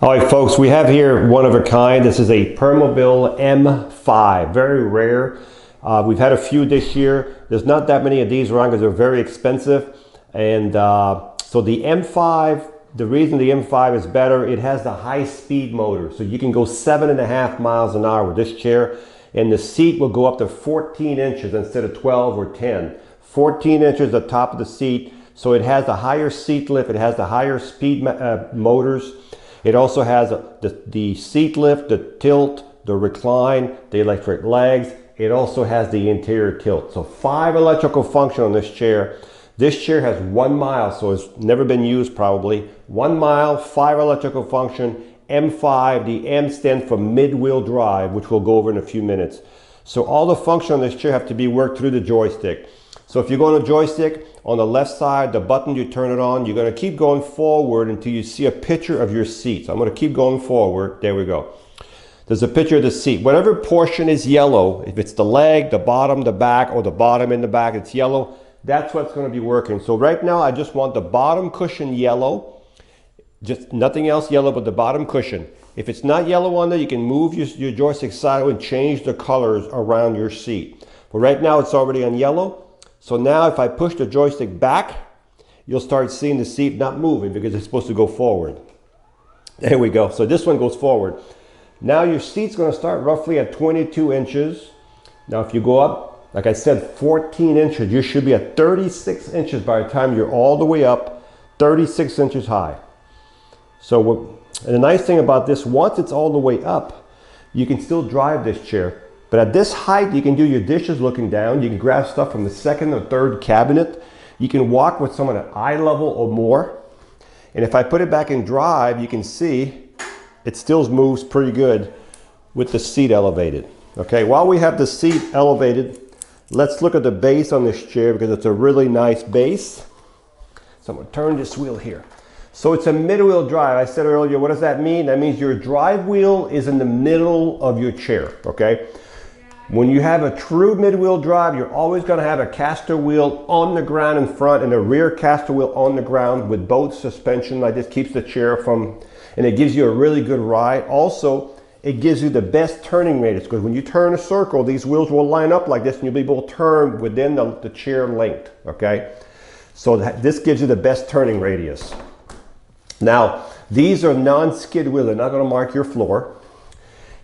All right, folks, we have here one of a kind. This is a Permobil M5, very rare. We've had a few this year. There's not that many of these around because they're very expensive. And so the M5, the reason the M5 is better, it has the high speed motor. So you can go 7.5 miles an hour with this chair. And the seat will go up to 14 inches instead of 12 or 10. 14 inches at the top of the seat. So it has the higher seat lift. It has the higher speed motors. It also has the seat lift, the tilt, the recline, the electric legs. It also has the interior tilt. So 5 electrical function on this chair. This chair has 1 mile, so it's never been used probably. 1 mile, 5 electrical function, M5. The M stands for mid-wheel drive, which we'll go over in a few minutes. So all the function on this chair have to be worked through the joystick. So if you go on the joystick, on the left side, the button, you turn it on. You're going to keep going forward until you see a picture of your seat. So I'm going to keep going forward. There we go. There's a picture of the seat. Whatever portion is yellow, if it's the leg, the bottom, the back, or the bottom and the back, it's yellow. That's what's going to be working. So right now, I just want the bottom cushion yellow. Just nothing else yellow but the bottom cushion. If it's not yellow on there, you can move your joystick sideways and change the colors around your seat. But right now, it's already on yellow. So now if I push the joystick back, you'll start seeing the seat not moving because it's supposed to go forward. There we go. So this one goes forward. Now your seat's going to start roughly at 22 inches. Now if you go up, like I said, 14 inches, you should be at 36 inches by the time you're all the way up, 36 inches high. So and the nice thing about this, once it's all the way up, you can still drive this chair. But at this height, you can do your dishes looking down. You can grab stuff from the second or third cabinet. You can walk with someone at eye level or more. And if I put it back in drive, you can see it still moves pretty good with the seat elevated. Okay, while we have the seat elevated, let's look at the base on this chair because it's a really nice base. So I'm going to turn this wheel here. So it's a mid-wheel drive. I said earlier, what does that mean? That means your drive wheel is in the middle of your chair, okay? When you have a true mid-wheel drive, you're always going to have a caster wheel on the ground in front and a rear caster wheel on the ground with both suspension. Like this keeps the chair from, and it gives you a really good ride. Also, it gives you the best turning radius because when you turn a circle, these wheels will line up like this and you'll be able to turn within the chair length, okay? So this gives you the best turning radius. Now, these are non-skid wheels. They're not going to mark your floor.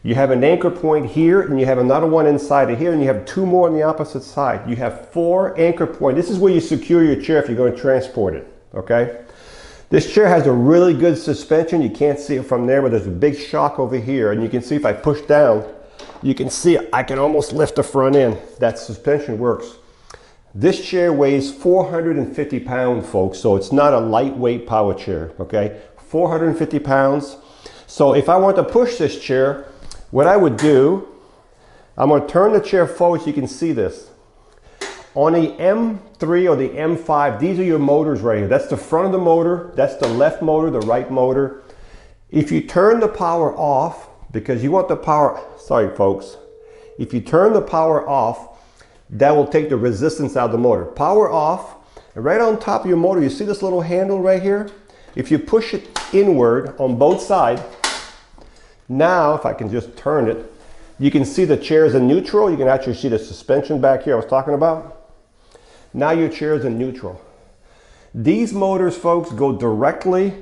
You have an anchor point here and you have another one inside of here and you have 2 more on the opposite side. You have 4 anchor points. This is where you secure your chair if you're going to transport it, okay? This chair has a really good suspension. You can't see it from there, but there's a big shock over here. And you can see if I push down, you can see I can almost lift the front end. That suspension works. This chair weighs 450 pounds, folks, so it's not a lightweight power chair, okay? 450 pounds. So if I want to push this chair, what I would do, I'm going to turn the chair forward so you can see this. On the M3 or the M5, these are your motors right here. That's the front of the motor, that's the left motor, the right motor. If you turn the power off, because you want the power, sorry folks, if you turn the power off, that will take the resistance out of the motor. Power off, and right on top of your motor, you see this little handle right here? If you push it inward on both sides, now, if I can just turn it, you can see the chair is in neutral. You can actually see the suspension back here I was talking about. Now your chair is in neutral. These motors, folks, go directly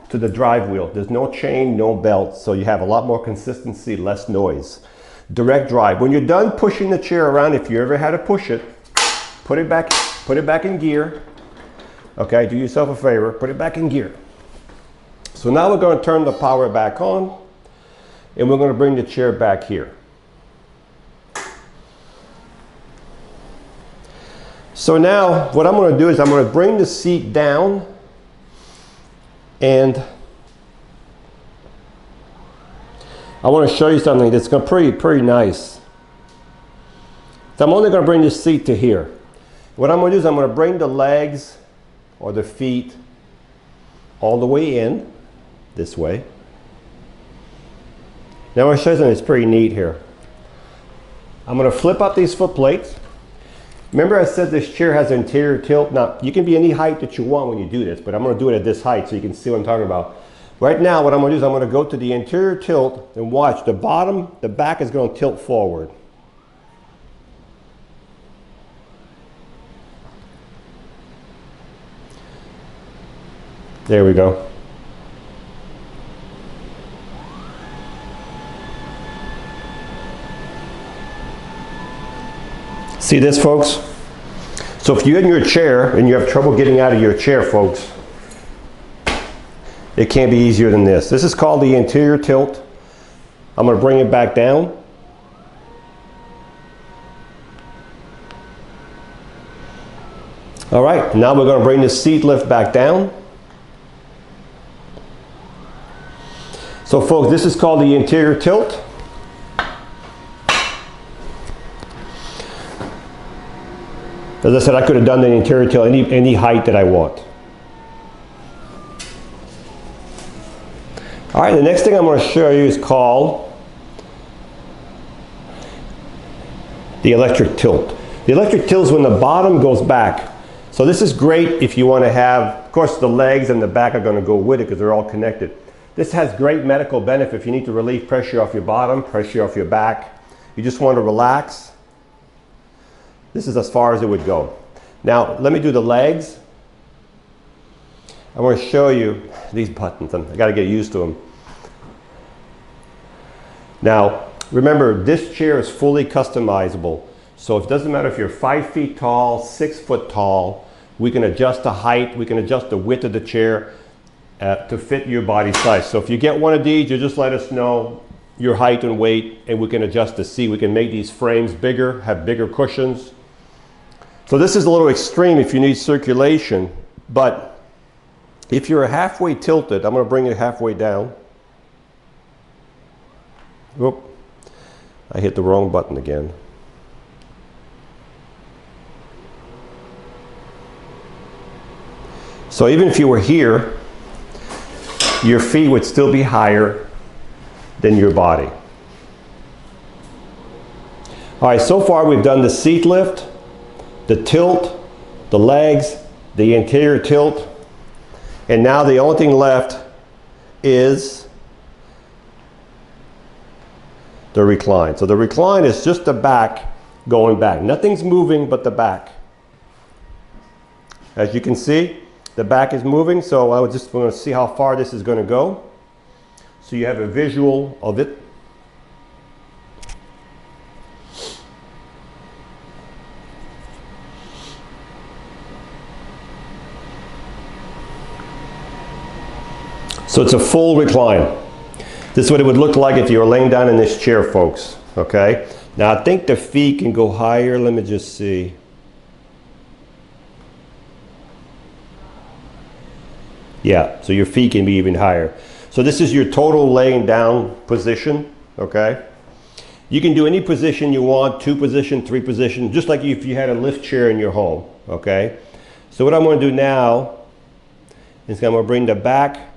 to the drive wheel. There's no chain, no belt, so you have a lot more consistency, less noise. Direct drive. When you're done pushing the chair around, if you ever had to push it, put it back in gear. Okay, do yourself a favor, put it back in gear. So now we're going to turn the power back on and we're going to bring the chair back here. So now what I'm going to do is I'm going to bring the seat down and I want to show you something that's pretty nice. So I'm only going to bring the seat to here. What I'm going to do is I'm going to bring the legs or the feet all the way in. This way. Now I'm going to show you something that's pretty neat here. I'm going to flip up these foot plates. Remember I said this chair has anterior tilt. Now you can be any height that you want when you do this, but I'm going to do it at this height so you can see what I'm talking about. Right now, what I'm going to do is I'm going to go to the anterior tilt and watch the bottom, the back is going to tilt forward. There we go. See this, folks? So if you're in your chair and you have trouble getting out of your chair, folks, it can't be easier than this. This is called the anterior tilt. I'm going to bring it back down. All right, now we're going to bring the seat lift back down. So folks, this is called the anterior tilt. As I said, I could have done the anterior tilt any height that I want. All right, the next thing I'm going to show you is called the electric tilt. The electric tilt is when the bottom goes back. So this is great if you want to have, of course, the legs and the back are going to go with it because they're all connected. This has great medical benefit if you need to relieve pressure off your bottom, pressure off your back. You just want to relax. This is as far as it would go. Now, let me do the legs. I want to show you these buttons. I got to get used to them. Now, remember, this chair is fully customizable. So it doesn't matter if you're 5 feet tall, 6 foot tall, we can adjust the height, we can adjust the width of the chair to fit your body size. So if you get one of these, you just let us know your height and weight, and we can adjust the seat. We can make these frames bigger, have bigger cushions. So this is a little extreme if you need circulation, but if you're halfway tilted, I'm going to bring it halfway down. Oop, I hit the wrong button again. So even if you were here, your feet would still be higher than your body. All right, so far we've done the seat lift, the tilt, the legs, the anterior tilt, and now the only thing left is the recline. So the recline is just the back going back. Nothing's moving but the back. As you can see, the back is moving, so I was just going to see how far this is going to go. So you have a visual of it. So it's a full recline. This is what it would look like if you were laying down in this chair, folks. Okay? Now I think the feet can go higher. Let me just see. Yeah, so your feet can be even higher. So this is your total laying down position, okay? You can do any position you want, 2 position, 3 position, just like if you had a lift chair in your home, okay? So what I'm going to do now is I'm going to bring the back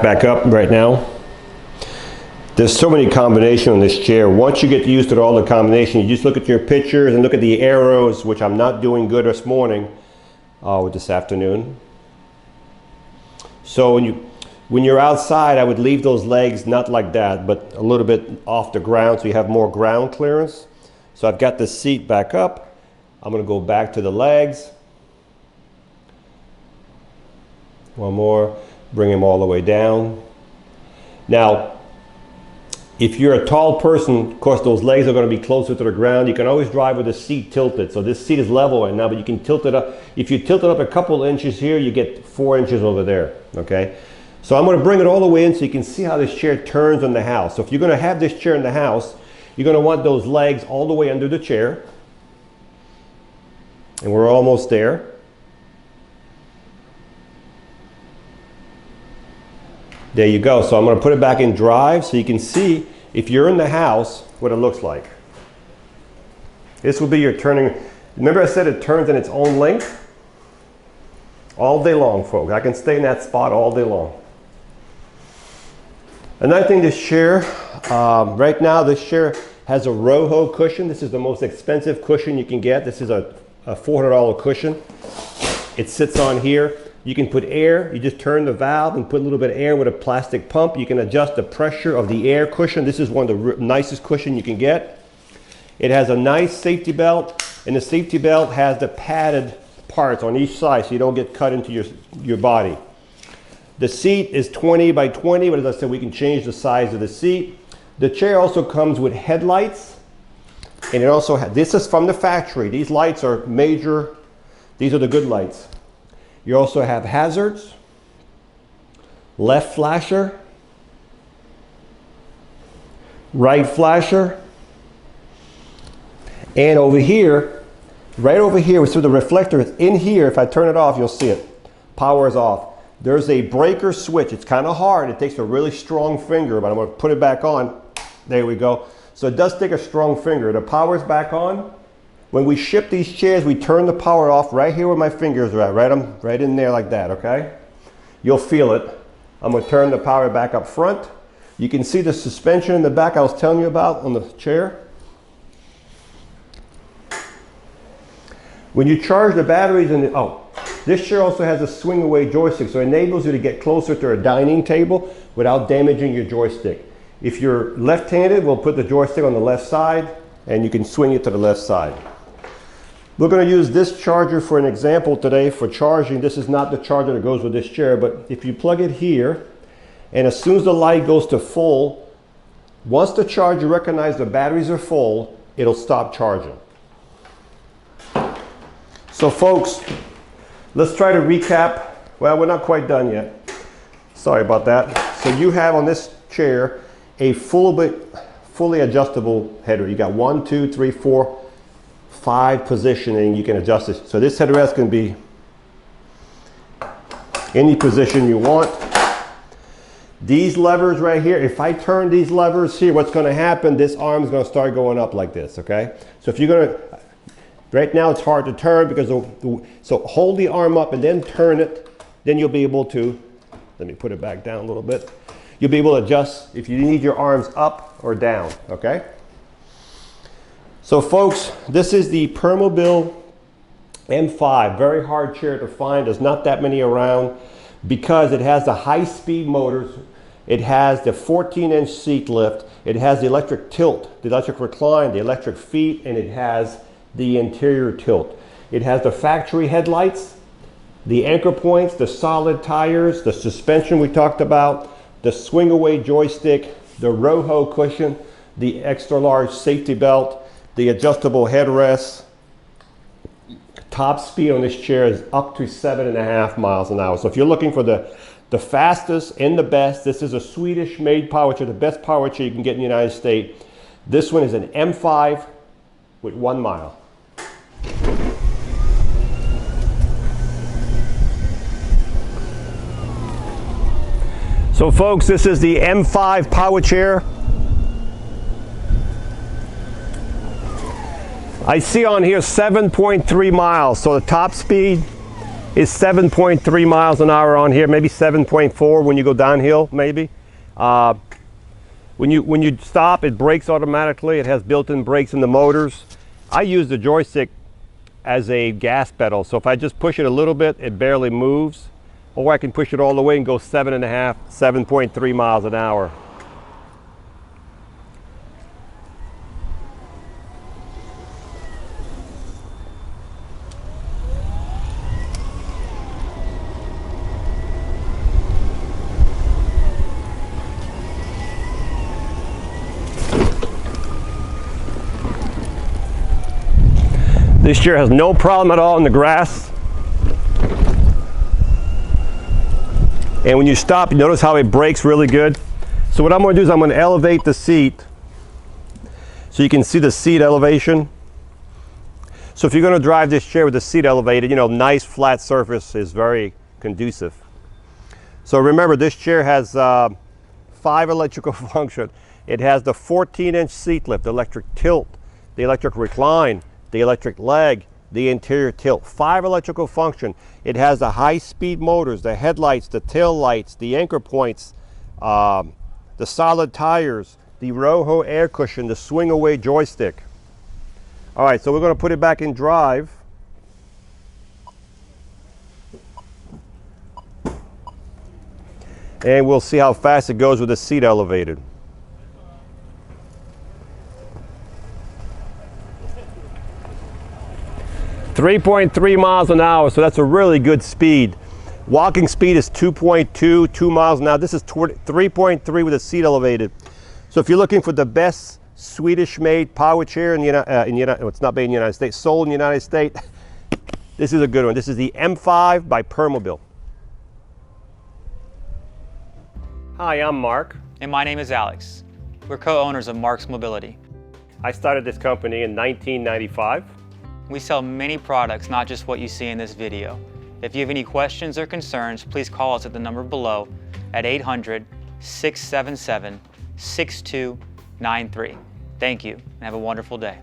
back up right now. There's so many combinations on this chair. Once you get used to all the combinations, you just look at your pictures and look at the arrows, which I'm not doing good this morning, this afternoon. So when you're outside, I would leave those legs not like that, but a little bit off the ground so you have more ground clearance. So I've got the seat back up. I'm going to go back to the legs. One more. Bring them all the way down. Now, if you're a tall person, of course, those legs are going to be closer to the ground. You can always drive with the seat tilted. So this seat is level right now, but you can tilt it up. If you tilt it up a couple inches here, you get 4 inches over there, okay? So I'm going to bring it all the way in so you can see how this chair turns in the house. So if you're going to have this chair in the house, you're going to want those legs all the way under the chair. And we're almost there. There you go. So I'm going to put it back in drive so you can see, if you're in the house, what it looks like. This will be your turning. Remember I said it turns in its own length? All day long, folks. I can stay in that spot all day long. Another thing, this chair, right now this chair has a Roho cushion. This is the most expensive cushion you can get. This is a $400 cushion. It sits on here. You can put air. You just turn the valve and put a little bit of air with a plastic pump. You can adjust the pressure of the air cushion. This is one of the nicest cushions you can get. It has a nice safety belt, and the safety belt has the padded parts on each side so you don't get cut into your body. The seat is 20 by 20, but as I said, we can change the size of the seat. The chair also comes with headlights, and it also has, this is from the factory. These lights are major, these are the good lights. You also have hazards, left flasher, right flasher, and over here, right over here, so the reflector is in here. If I turn it off, you'll see it. Power is off. There's a breaker switch. It's kind of hard. It takes a really strong finger, but I'm going to put it back on. There we go. So it does take a strong finger. The power's back on. When we ship these chairs, we turn the power off right here where my fingers are at. Right in there like that, okay? You'll feel it. I'm going to turn the power back up front. You can see the suspension in the back I was telling you about on the chair. When you charge the batteries in the, this chair also has a swing away joystick, so it enables you to get closer to a dining table without damaging your joystick. If you're left-handed, we'll put the joystick on the left side and you can swing it to the left side. We're going to use this charger for an example today for charging. This is not the charger that goes with this chair, but if you plug it here, and as soon as the light goes to full, once the charger recognizes the batteries are full, it'll stop charging. So folks, let's try to recap. Well, we're not quite done yet. Sorry about that. So you have on this chair a fully adjustable header. You got 1, 2, 3, 4, 5 positioning. You can adjust it. So this headrest can be any position you want. These levers right here, if I turn these levers here, what's going to happen, this arm is going to start going up like this, okay? So if you're going to, right now it's hard to turn because so hold the arm up and then turn it. Then you'll be able to, let me put it back down a little bit. You'll be able to adjust if you need your arms up or down, okay? So folks, this is the Permobil M5. Very hard chair to find. There's not that many around because it has the high-speed motors. It has the 14-inch seat lift. It has the electric tilt, the electric recline, the electric feet, and it has the interior tilt. It has the factory headlights, the anchor points, the solid tires, the suspension we talked about, the swing away joystick, the Roho cushion, the extra large safety belt, the adjustable headrest. Top speed on this chair is up to 7.5 miles an hour. So if you're looking for the fastest and the best, this is a Swedish made power chair, the best power chair you can get in the United States. This one is an M5 with 1 mile. So folks, this is the M5 power chair. I see on here 7.3 miles. So the top speed is 7.3 miles an hour on here, maybe 7.4 when you go downhill, maybe. When you stop, it brakes automatically. It has built-in brakes in the motors. I use the joystick as a gas pedal. So if I just push it a little bit, it barely moves. Or I can push it all the way and go 7.3 miles an hour. This chair has no problem at all in the grass. And when you stop, you notice how it brakes really good. So what I'm going to do is I'm going to elevate the seat so you can see the seat elevation. So if you're going to drive this chair with the seat elevated, you know, nice flat surface is very conducive. So remember, this chair has 5 electrical functions. It has the 14-inch seat lift, the electric tilt, the electric recline, the electric leg, the interior tilt. 5 electrical function. It has the high-speed motors, the headlights, the tail lights, the anchor points, the solid tires, the Rojo air cushion, the swing away joystick. All right, so we're going to put it back in drive. And we'll see how fast it goes with the seat elevated. .3 miles an hour, so that's a really good speed. Walking speed is 2.2, 2 miles an hour. This is 3.3 with the seat elevated. So if you're looking for the best Swedish-made power chair it's not made in the United States, sold in the United States, this is a good one. This is the M5 by Permobil. Hi, I'm Mark. And my name is Alex. We're co-owners of Marc's Mobility. I started this company in 1995. We sell many products, not just what you see in this video. If you have any questions or concerns, please call us at the number below at 800-677-6293. Thank you, and have a wonderful day.